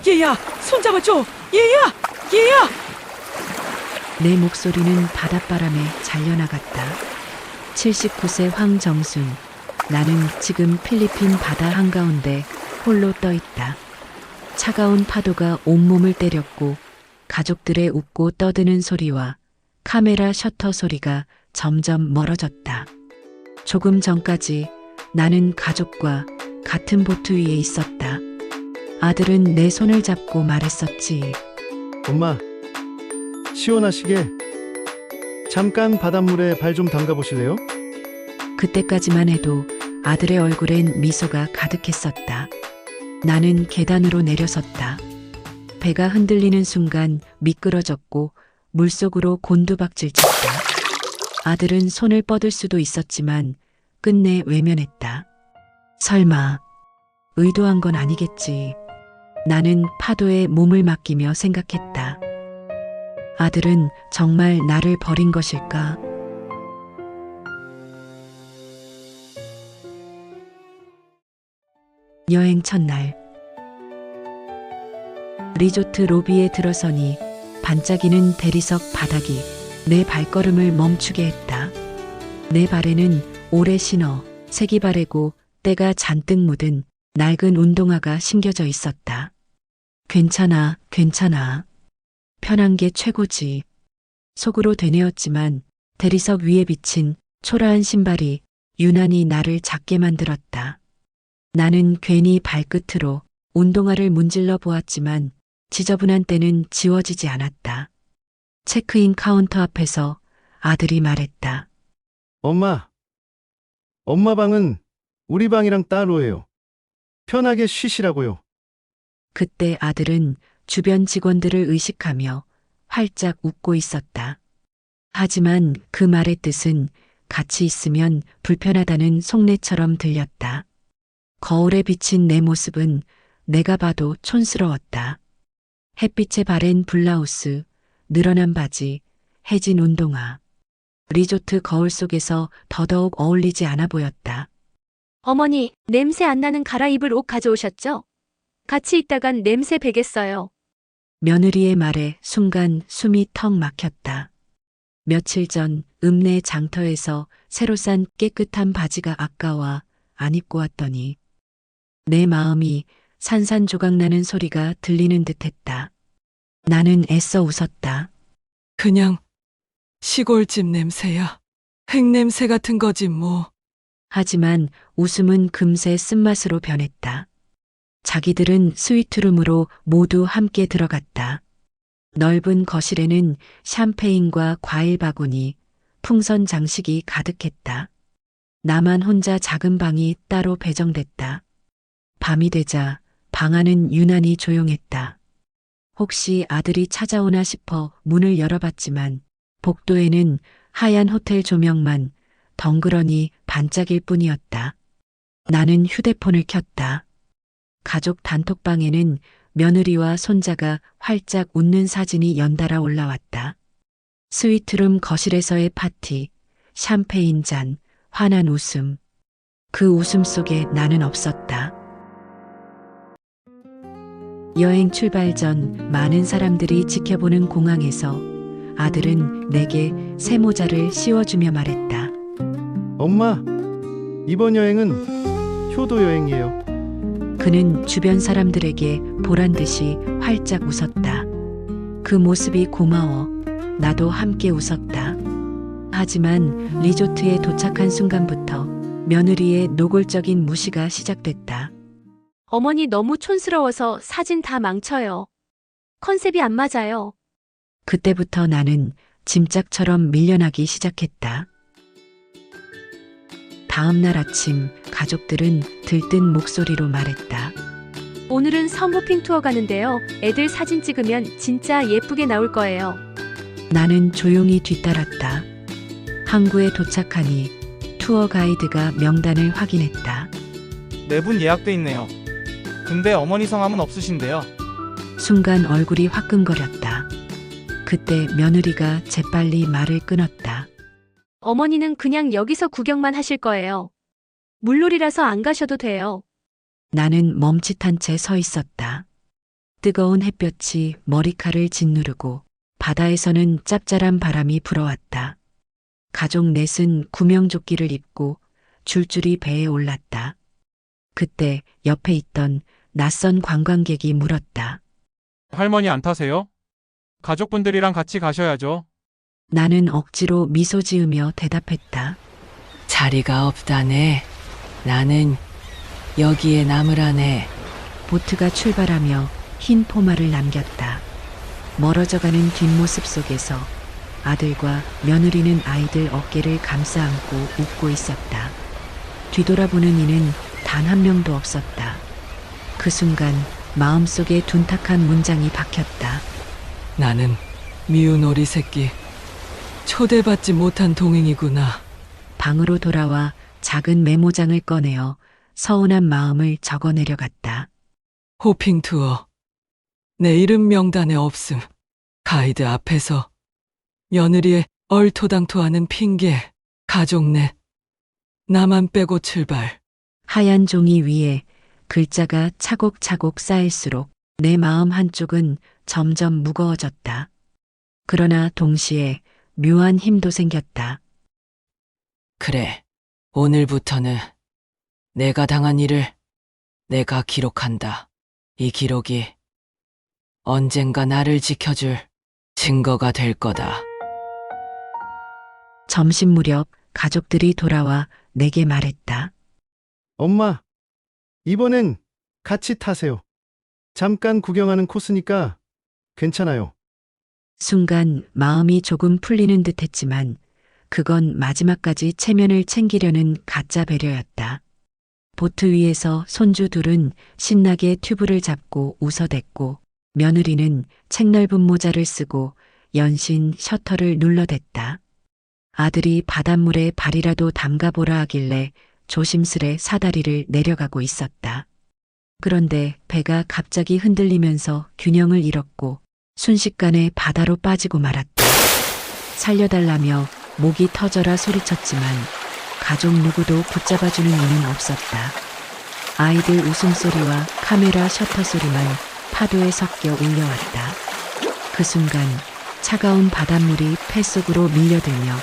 얘야, 손잡아줘. 얘야, 얘야. 내 목소리는 바닷바람에 잘려나갔다. 79세 황정순. 나는 지금 필리핀 바다 한가운데 홀로 떠 있다. 차가운 파도가 온몸을 때렸고 가족들의 웃고 떠드는 소리와 카메라 셔터 소리가 점점 멀어졌다. 조금 전까지 나는 가족과 같은 보트 위에 있었다. 아들은 내 손을 잡고 말했었지. 엄마, 시원하시게 잠깐 바닷물에 발 좀 담가 보실래요? 그때까지만 해도 아들의 얼굴엔 미소가 가득했었다. 나는 계단으로 내려섰다. 배가 흔들리는 순간 미끄러졌고 물속으로 곤두박질 쳤다. 아들은 손을 뻗을 수도 있었지만 끝내 외면했다. 설마 의도한 건 아니겠지. 나는 파도에 몸을 맡기며 생각했다. 아들은 정말 나를 버린 것일까? 여행 첫날 리조트 로비에 들어서니 반짝이는 대리석 바닥이 내 발걸음을 멈추게 했다. 내 발에는 오래 신어 색이 바래고 때가 잔뜩 묻은 낡은 운동화가 신겨져 있었다. 괜찮아, 괜찮아. 편한 게 최고지. 속으로 되뇌었지만 대리석 위에 비친 초라한 신발이 유난히 나를 작게 만들었다. 나는 괜히 발끝으로 운동화를 문질러 보았지만 지저분한 때는 지워지지 않았다. 체크인 카운터 앞에서 아들이 말했다. 엄마 방은 우리 방이랑 따로예요. 편하게 쉬시라고요. 그때 아들은 주변 직원들을 의식하며 활짝 웃고 있었다. 하지만 그 말의 뜻은 같이 있으면 불편하다는 속내처럼 들렸다. 거울에 비친 내 모습은 내가 봐도 촌스러웠다. 햇빛에 바랜 블라우스, 늘어난 바지, 해진 운동화. 리조트 거울 속에서 더더욱 어울리지 않아 보였다. 어머니, 냄새 안 나는 갈아입을 옷 가져오셨죠? 같이 있다간 냄새 배겠어요. 며느리의 말에 순간 숨이 턱 막혔다. 며칠 전 읍내 장터에서 새로 산 깨끗한 바지가 아까워 안 입고 왔더니 내 마음이 산산조각나는 소리가 들리는 듯했다. 나는 애써 웃었다. 그냥 시골집 냄새야. 흙냄새 같은 거지 뭐. 하지만 웃음은 금세 쓴맛으로 변했다. 자기들은 스위트룸으로 모두 함께 들어갔다. 넓은 거실에는 샴페인과 과일 바구니, 풍선 장식이 가득했다. 나만 혼자 작은 방이 따로 배정됐다. 밤이 되자 방 안은 유난히 조용했다. 혹시 아들이 찾아오나 싶어 문을 열어봤지만 복도에는 하얀 호텔 조명만 덩그러니 반짝일 뿐이었다. 나는 휴대폰을 켰다. 가족 단톡방에는 며느리와 손자가 활짝 웃는 사진이 연달아 올라왔다. 스위트룸 거실에서의 파티, 샴페인 잔, 환한 웃음. 그 웃음 속에 나는 없었다. 여행 출발 전 많은 사람들이 지켜보는 공항에서 아들은 내게 새 모자를 씌워주며 말했다. 엄마, 이번 여행은 효도 여행이에요. 그는 주변 사람들에게 보란 듯이 활짝 웃었다. 그 모습이 고마워. 나도 함께 웃었다. 하지만 리조트에 도착한 순간부터 며느리의 노골적인 무시가 시작됐다. 어머니 너무 촌스러워서 사진 다 망쳐요. 컨셉이 안 맞아요. 그때부터 나는 짐짝처럼 밀려나기 시작했다. 다음 날 아침 가족들은 들뜬 목소리로 말했다. 오늘은 섬호핑 투어 가는데요. 애들 사진 찍으면 진짜 예쁘게 나올 거예요. 나는 조용히 뒤따랐다. 항구에 도착하니 투어 가이드가 명단을 확인했다. 4분 예약돼 있네요. 근데 어머니 성함은 없으신데요. 순간 얼굴이 화끈거렸다. 그때 며느리가 재빨리 말을 끊었다. 어머니는 그냥 여기서 구경만 하실 거예요. 물놀이라서 안 가셔도 돼요. 나는 멈칫한 채 서 있었다. 뜨거운 햇볕이 머리칼을 짓누르고 바다에서는 짭짤한 바람이 불어왔다. 가족 넷은 구명조끼를 입고 줄줄이 배에 올랐다. 그때 옆에 있던 낯선 관광객이 물었다. 할머니 안 타세요? 가족분들이랑 같이 가셔야죠. 나는 억지로 미소 지으며 대답했다. 자리가 없다네. 나는 여기에 남으라네. 보트가 출발하며 흰 포마를 남겼다. 멀어져가는 뒷모습 속에서 아들과 며느리는 아이들 어깨를 감싸 안고 웃고 있었다. 뒤돌아보는 이는 단 한 명도 없었다. 그 순간 마음속에 둔탁한 문장이 박혔다. 나는 미운 오리 새끼. 초대받지 못한 동행이구나. 방으로 돌아와 작은 메모장을 꺼내어 서운한 마음을 적어 내려갔다. 호핑 투어. 내 이름 명단에 없음. 가이드 앞에서 며느리의 얼토당토하는 핑계. 가족 넷. 나만 빼고 출발. 하얀 종이 위에 글자가 차곡차곡 쌓일수록 내 마음 한쪽은 점점 무거워졌다. 그러나 동시에 묘한 힘도 생겼다. 그래. 오늘부터는 내가 당한 일을 내가 기록한다. 이 기록이 언젠가 나를 지켜줄 증거가 될 거다. 점심 무렵 가족들이 돌아와 내게 말했다. 엄마, 이번엔 같이 타세요. 잠깐 구경하는 코스니까 괜찮아요. 순간 마음이 조금 풀리는 듯 했지만 그건 마지막까지 체면을 챙기려는 가짜 배려였다. 보트 위에서 손주 둘은 신나게 튜브를 잡고 웃어댔고 며느리는 책넓은 모자를 쓰고 연신 셔터를 눌러댔다. 아들이 바닷물에 발이라도 담가보라 하길래 조심스레 사다리를 내려가고 있었다. 그런데 배가 갑자기 흔들리면서 균형을 잃었고 순식간에 바다로 빠지고 말았다. 살려달라며 목이 터져라 소리쳤지만 가족 누구도 붙잡아주는 이는 없었다. 아이들 웃음소리와 카메라 셔터 소리만 파도에 섞여 울려왔다. 그 순간 차가운 바닷물이 폐 속으로 밀려들며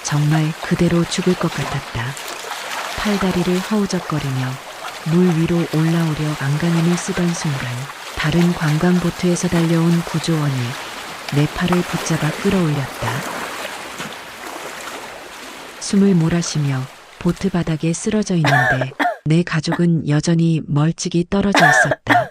정말 그대로 죽을 것 같았다. 팔다리를 허우적거리며 물 위로 올라오려 안간힘을 쓰던 순간 다른 관광보트에서 달려온 구조원이 내 팔을 붙잡아 끌어올렸다. 숨을 몰아쉬며 보트 바닥에 쓰러져 있는데 내 가족은 여전히 멀찍이 떨어져 있었다.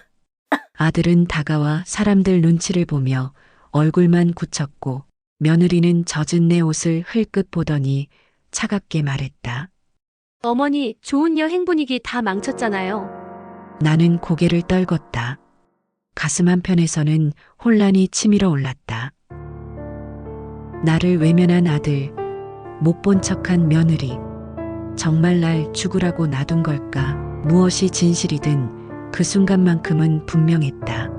아들은 다가와 사람들 눈치를 보며 얼굴만 굳혔고 며느리는 젖은 내 옷을 흘끗 보더니 차갑게 말했다. 어머니, 좋은 여행 분위기 다 망쳤잖아요. 나는 고개를 떨궜다. 가슴 한편에서는 혼란이 치밀어 올랐다. 나를 외면한 아들, 못 본 척한 며느리, 정말 날 죽으라고 놔둔 걸까? 무엇이 진실이든 그 순간만큼은 분명했다.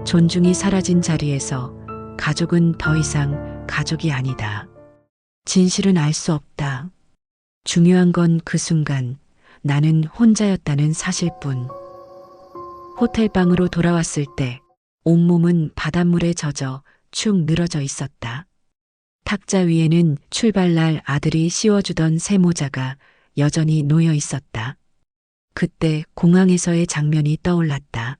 존중이 사라진 자리에서 가족은 더 이상 가족이 아니다. 진실은 알 수 없다. 중요한 건 그 순간 나는 혼자였다는 사실뿐. 호텔 방으로 돌아왔을 때 온몸은 바닷물에 젖어 축 늘어져 있었다. 탁자 위에는 출발날 아들이 씌워주던 새 모자가 여전히 놓여 있었다. 그때 공항에서의 장면이 떠올랐다.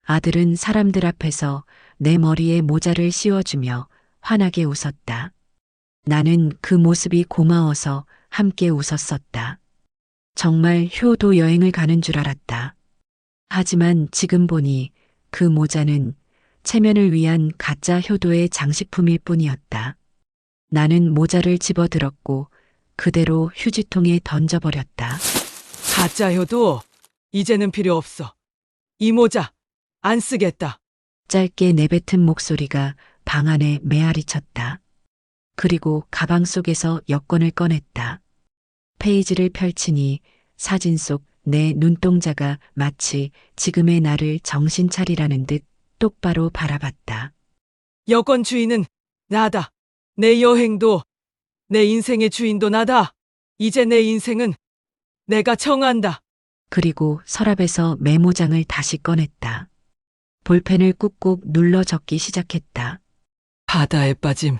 아들은 사람들 앞에서 내 머리에 모자를 씌워주며 환하게 웃었다. 나는 그 모습이 고마워서 함께 웃었었다. 정말 효도 여행을 가는 줄 알았다. 하지만 지금 보니 그 모자는 체면을 위한 가짜 효도의 장식품일 뿐이었다. 나는 모자를 집어들었고 그대로 휴지통에 던져버렸다. 가짜 효도 이제는 필요 없어. 이 모자 안 쓰겠다. 짧게 내뱉은 목소리가 방 안에 메아리쳤다. 그리고 가방 속에서 여권을 꺼냈다. 페이지를 펼치니 사진 속 내 눈동자가 마치 지금의 나를 정신 차리라는 듯 똑바로 바라봤다. 여권 주인은 나다. 내 여행도 내 인생의 주인도 나다. 이제 내 인생은 내가 정한다. 그리고 서랍에서 메모장을 다시 꺼냈다. 볼펜을 꾹꾹 눌러 적기 시작했다. 바다에 빠짐.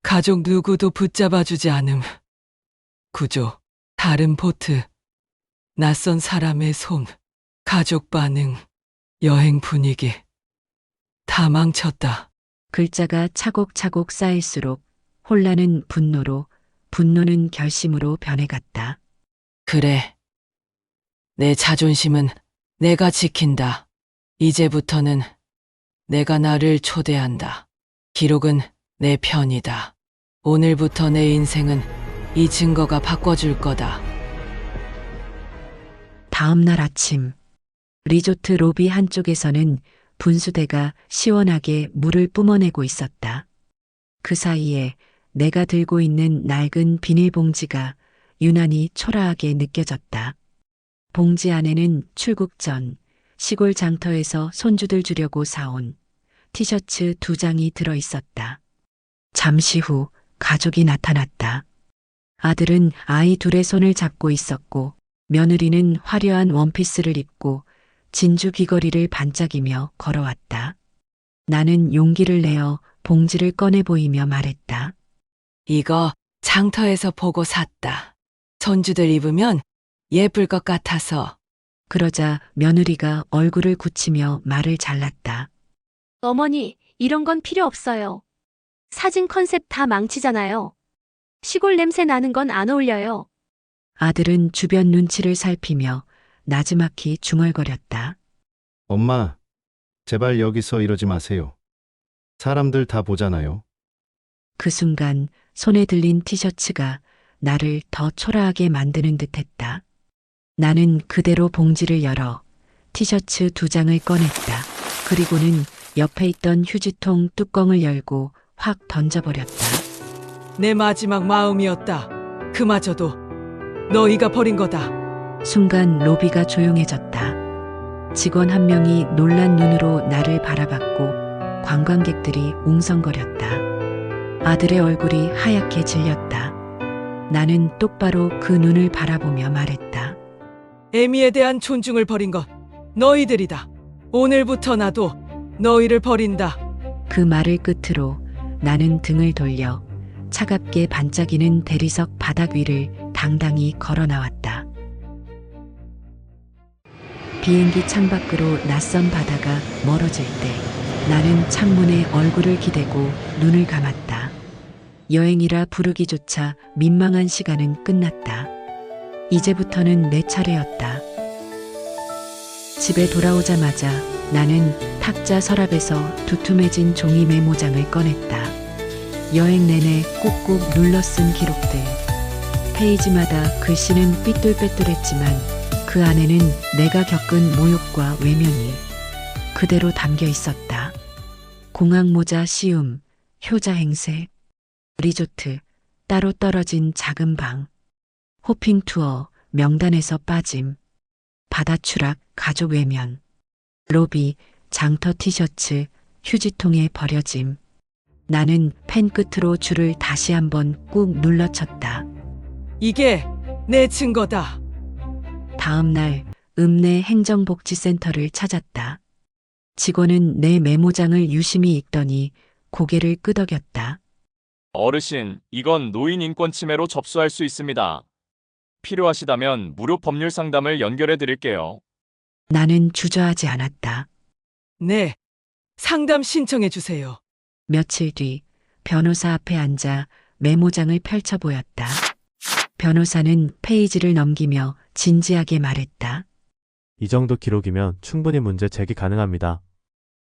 가족 누구도 붙잡아주지 않음. 구조. 다른 보트. 낯선 사람의 손. 가족 반응. 여행 분위기. 다 망쳤다. 글자가 차곡차곡 쌓일수록 혼란은 분노로, 분노는 결심으로 변해갔다. 그래. 내 자존심은 내가 지킨다. 이제부터는 내가 나를 초대한다. 기록은 내 편이다. 오늘부터 내 인생은 이 증거가 바꿔줄 거다. 다음 날 아침, 리조트 로비 한쪽에서는 분수대가 시원하게 물을 뿜어내고 있었다. 그 사이에 내가 들고 있는 낡은 비닐봉지가 유난히 초라하게 느껴졌다. 봉지 안에는 출국 전 시골 장터에서 손주들 주려고 사온 티셔츠 2장이 들어 있었다. 잠시 후 가족이 나타났다. 아들은 아이 둘의 손을 잡고 있었고 며느리는 화려한 원피스를 입고 진주 귀걸이를 반짝이며 걸어왔다. 나는 용기를 내어 봉지를 꺼내 보이며 말했다. 이거 장터에서 보고 샀다. 손주들 입으면 예쁠 것 같아서. 그러자 며느리가 얼굴을 굳히며 말을 잘랐다. 어머니, 이런 건 필요 없어요. 사진 컨셉 다 망치잖아요. 시골 냄새 나는 건 안 어울려요. 아들은 주변 눈치를 살피며 나지막히 중얼거렸다. 엄마, 제발 여기서 이러지 마세요. 사람들 다 보잖아요. 그 순간 손에 들린 티셔츠가 나를 더 초라하게 만드는 듯했다. 나는 그대로 봉지를 열어 티셔츠 2장을 꺼냈다. 그리고는 옆에 있던 휴지통 뚜껑을 열고 확 던져버렸다. 내 마지막 마음이었다. 그마저도 너희가 버린 거다. 순간 로비가 조용해졌다. 직원 한 명이 놀란 눈으로 나를 바라봤고 관광객들이 웅성거렸다. 아들의 얼굴이 하얗게 질렸다. 나는 똑바로 그 눈을 바라보며 말했다. 에미에 대한 존중을 버린 것 너희들이다. 오늘부터 나도 너희를 버린다. 그 말을 끝으로 나는 등을 돌려 차갑게 반짝이는 대리석 바닥 위를 당당히 걸어 나왔다. 비행기 창밖으로 낯선 바다가 멀어질 때 나는 창문에 얼굴을 기대고 눈을 감았다. 여행이라 부르기조차 민망한 시간은 끝났다. 이제부터는 내 차례였다. 집에 돌아오자마자 나는 탁자 서랍에서 두툼해진 종이 메모장을 꺼냈다. 여행 내내 꾹꾹 눌러 쓴 기록들. 페이지마다 글씨는 삐뚤빼뚤했지만 그 안에는 내가 겪은 모욕과 외면이 그대로 담겨 있었다. 공항 모자 씌움, 효자 행세, 리조트, 따로 떨어진 작은 방, 호핑 투어, 명단에서 빠짐, 바다 추락, 가족 외면, 로비, 장터 티셔츠, 휴지통에 버려짐. 나는 펜 끝으로 줄을 다시 한번 꾹 눌러쳤다. 이게 내 증거다. 다음 날 읍내 행정복지센터를 찾았다. 직원은 내 메모장을 유심히 읽더니 고개를 끄덕였다. 어르신, 이건 노인 인권 침해로 접수할 수 있습니다. 필요하시다면 무료 법률 상담을 연결해 드릴게요. 나는 주저하지 않았다. 네. 상담 신청해 주세요. 며칠 뒤 변호사 앞에 앉아 메모장을 펼쳐 보였다. 변호사는 페이지를 넘기며 진지하게 말했다. 이 정도 기록이면 충분히 문제 제기 가능합니다.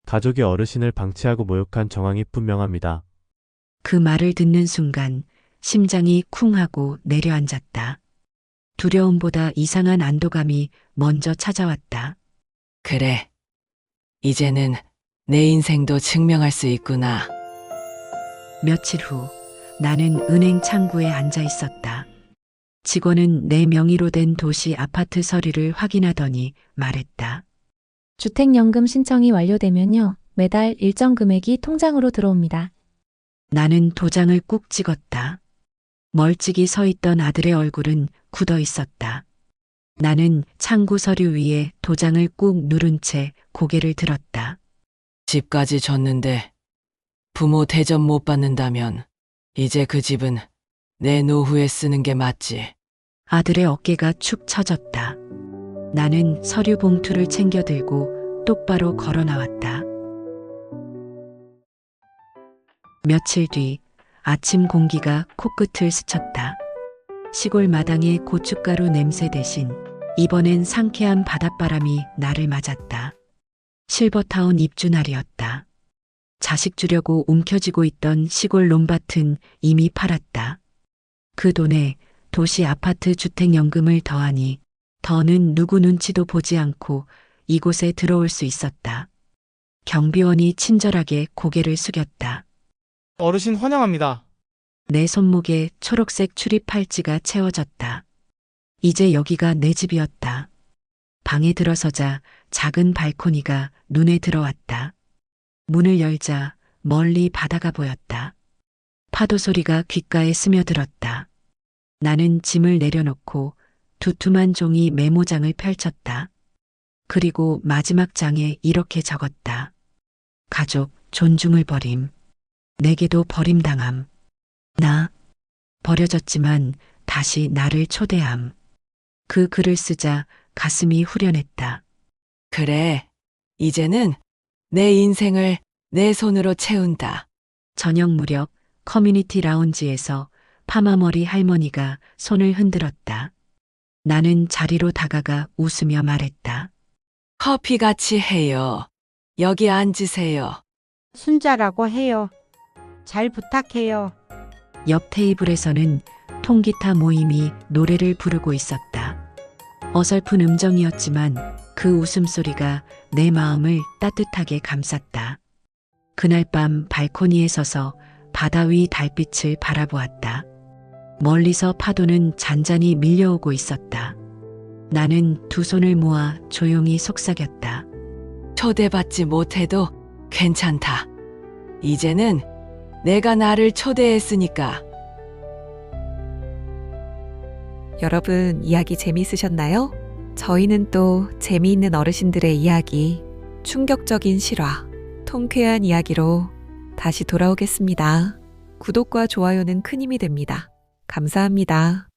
가족이 어르신을 방치하고 모욕한 정황이 분명합니다. 그 말을 듣는 순간 심장이 쿵 하고 내려앉았다. 두려움보다 이상한 안도감이 먼저 찾아왔다. 그래. 이제는 내 인생도 증명할 수 있구나. 며칠 후 나는 은행 창구에 앉아 있었다. 직원은 내 명의로 된 도시 아파트 서류를 확인하더니 말했다. 주택연금 신청이 완료되면요. 매달 일정 금액이 통장으로 들어옵니다. 나는 도장을 꾹 찍었다. 멀찍이 서 있던 아들의 얼굴은 굳어 있었다. 나는 창구 서류 위에 도장을 꾹 누른 채 고개를 들었다. 집까지 줬는데 부모 대접 못 받는다면 이제 그 집은 내 노후에 쓰는 게 맞지. 아들의 어깨가 축 처졌다. 나는 서류 봉투를 챙겨 들고 똑바로 걸어 나왔다. 며칠 뒤 아침 공기가 코끝을 스쳤다. 시골 마당의 고춧가루 냄새 대신 이번엔 상쾌한 바닷바람이 나를 맞았다. 실버타운 입주날이었다. 자식 주려고 움켜쥐고 있던 시골 논밭은 이미 팔았다. 그 돈에 도시 아파트 주택연금을 더하니 더는 누구 눈치도 보지 않고 이곳에 들어올 수 있었다. 경비원이 친절하게 고개를 숙였다. 어르신 환영합니다. 내 손목에 초록색 출입 팔찌가 채워졌다. 이제 여기가 내 집이었다. 방에 들어서자 작은 발코니가 눈에 들어왔다. 문을 열자 멀리 바다가 보였다. 파도 소리가 귓가에 스며들었다. 나는 짐을 내려놓고 두툼한 종이 메모장을 펼쳤다. 그리고 마지막 장에 이렇게 적었다. 가족, 존중을 버림. 내게도 버림당함. 나 버려졌지만 다시 나를 초대함. 그 글을 쓰자 가슴이 후련했다. 그래, 이제는 내 인생을 내 손으로 채운다. 저녁 무렵 커뮤니티 라운지에서 파마머리 할머니가 손을 흔들었다. 나는 자리로 다가가 웃으며 말했다. 커피 같이 해요. 여기 앉으세요. 순자라고 해요. 잘 부탁해요. 옆 테이블에서는 통기타 모임이 노래를 부르고 있었다. 어설픈 음정이었지만 그 웃음소리가 내 마음을 따뜻하게 감쌌다. 그날 밤 발코니에 서서 바다 위 달빛을 바라보았다. 멀리서 파도는 잔잔히 밀려오고 있었다. 나는 두 손을 모아 조용히 속삭였다. 초대받지 못해도 괜찮다. 이제는 내가 나를 초대했으니까. 여러분, 이야기 재미있으셨나요? 저희는 또 재미있는 어르신들의 이야기, 충격적인 실화, 통쾌한 이야기로 다시 돌아오겠습니다. 구독과 좋아요는 큰 힘이 됩니다. 감사합니다.